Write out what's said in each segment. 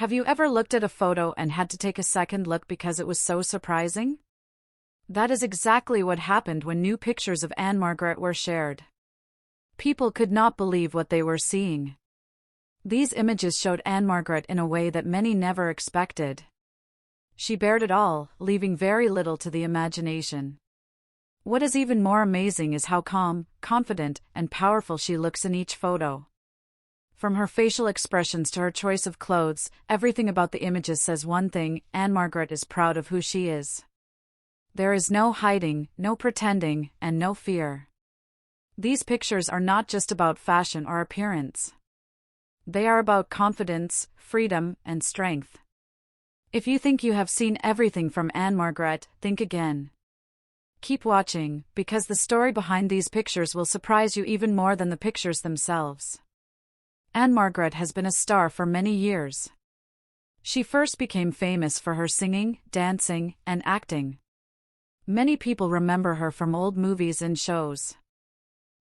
Have you ever looked at a photo and had to take a second look because it was so surprising? That is exactly what happened when new pictures of Ann-Margret were shared. People could not believe what they were seeing. These images showed Ann-Margret in a way that many never expected. She bared it all, leaving very little to the imagination. What is even more amazing is how calm, confident, and powerful she looks in each photo. From her facial expressions to her choice of clothes, everything about the images says one thing: Ann-Margret is proud of who she is. There is no hiding, no pretending, and no fear. These pictures are not just about fashion or appearance. They are about confidence, freedom, and strength. If you think you have seen everything from Ann-Margret, think again. Keep watching, because the story behind these pictures will surprise you even more than the pictures themselves. Ann-Margret has been a star for many years. She first became famous for her singing, dancing, and acting. Many people remember her from old movies and shows.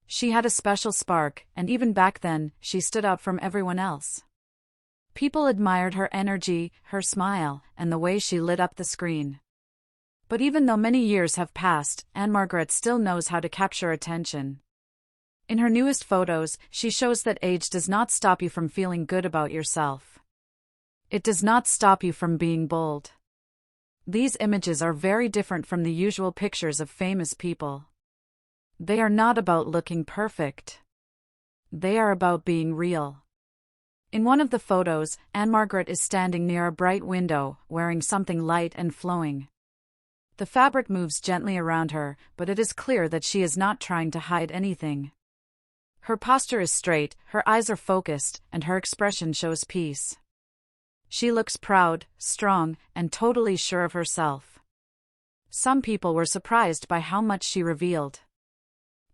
She had a special spark, and even back then, she stood out from everyone else. People admired her energy, her smile, and the way she lit up the screen. But even though many years have passed, Ann-Margret still knows how to capture attention. In her newest photos, she shows that age does not stop you from feeling good about yourself. It does not stop you from being bold. These images are very different from the usual pictures of famous people. They are not about looking perfect. They are about being real. In one of the photos, Ann-Margret is standing near a bright window, wearing something light and flowing. The fabric moves gently around her, but it is clear that she is not trying to hide anything. Her posture is straight, her eyes are focused, and her expression shows peace. She looks proud, strong, and totally sure of herself. Some people were surprised by how much she revealed.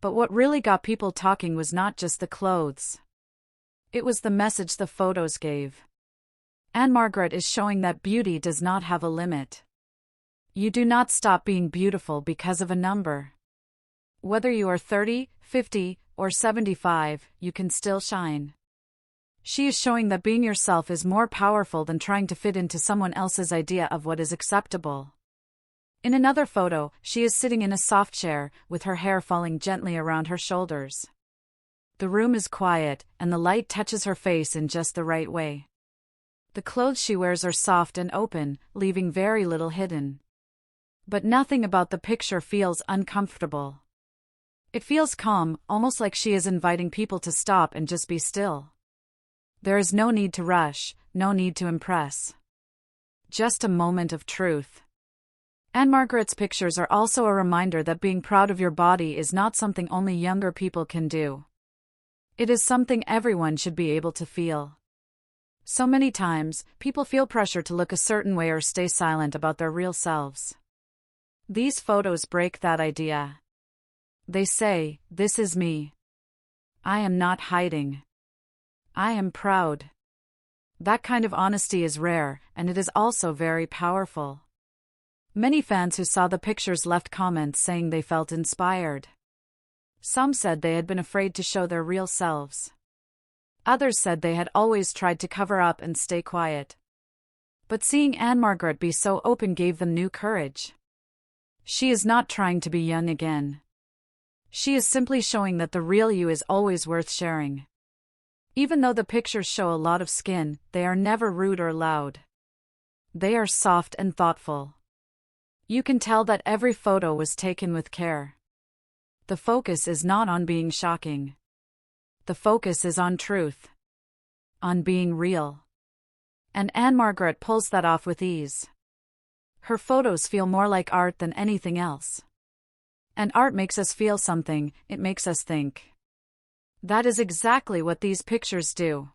But what really got people talking was not just the clothes. It was the message the photos gave. Ann-Margret is showing that beauty does not have a limit. You do not stop being beautiful because of a number. Whether you are 30, 50, or 75, you can still shine. She is showing that being yourself is more powerful than trying to fit into someone else's idea of what is acceptable. In another photo, she is sitting in a soft chair, with her hair falling gently around her shoulders. The room is quiet, and the light touches her face in just the right way. The clothes she wears are soft and open, leaving very little hidden. But nothing about the picture feels uncomfortable. It feels calm, almost like she is inviting people to stop and just be still. There is no need to rush, no need to impress. Just a moment of truth. Ann-Margret's pictures are also a reminder that being proud of your body is not something only younger people can do. It is something everyone should be able to feel. So many times, people feel pressure to look a certain way or stay silent about their real selves. These photos break that idea. They say, "This is me. I am not hiding. I am proud." That kind of honesty is rare, and it is also very powerful. Many fans who saw the pictures left comments saying they felt inspired. Some said they had been afraid to show their real selves. Others said they had always tried to cover up and stay quiet. But seeing Ann-Margret be so open gave them new courage. She is not trying to be young again. She is simply showing that the real you is always worth sharing. Even though the pictures show a lot of skin, they are never rude or loud. They are soft and thoughtful. You can tell that every photo was taken with care. The focus is not on being shocking. The focus is on truth. On being real. And Ann-Margret pulls that off with ease. Her photos feel more like art than anything else. And art makes us feel something, it makes us think. That is exactly what these pictures do.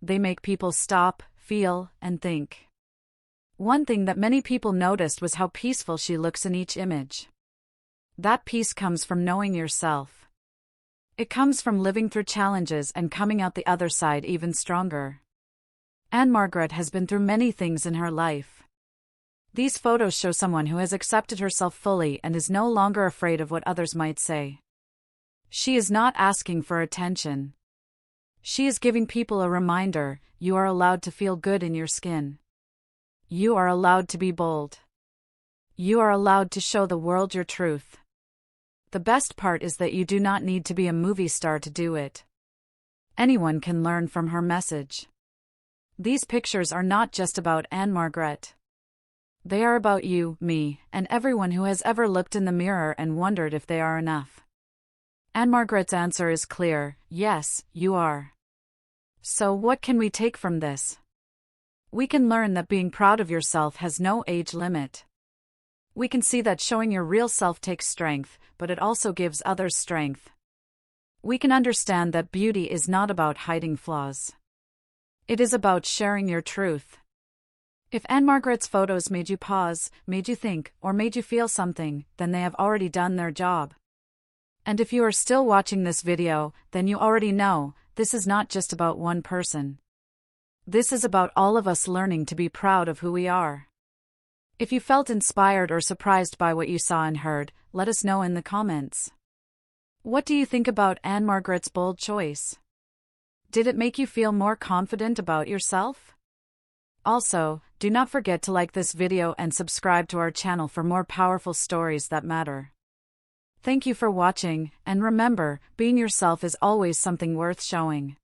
They make people stop, feel, and think. One thing that many people noticed was how peaceful she looks in each image. That peace comes from knowing yourself. It comes from living through challenges and coming out the other side even stronger. Ann-Margret has been through many things in her life. These photos show someone who has accepted herself fully and is no longer afraid of what others might say. She is not asking for attention. She is giving people a reminder: you are allowed to feel good in your skin. You are allowed to be bold. You are allowed to show the world your truth. The best part is that you do not need to be a movie star to do it. Anyone can learn from her message. These pictures are not just about Ann-Margret. They are about you, me, and everyone who has ever looked in the mirror and wondered if they are enough. Ann-Margret's answer is clear: yes, you are. So what can we take from this? We can learn that being proud of yourself has no age limit. We can see that showing your real self takes strength, but it also gives others strength. We can understand that beauty is not about hiding flaws. It is about sharing your truth. If Ann-Margret's photos made you pause, made you think, or made you feel something, then they have already done their job. And if you are still watching this video, then you already know, this is not just about one person. This is about all of us learning to be proud of who we are. If you felt inspired or surprised by what you saw and heard, let us know in the comments. What do you think about Ann-Margret's bold choice? Did it make you feel more confident about yourself? Also, do not forget to like this video and subscribe to our channel for more powerful stories that matter. Thank you for watching, and remember, being yourself is always something worth showing.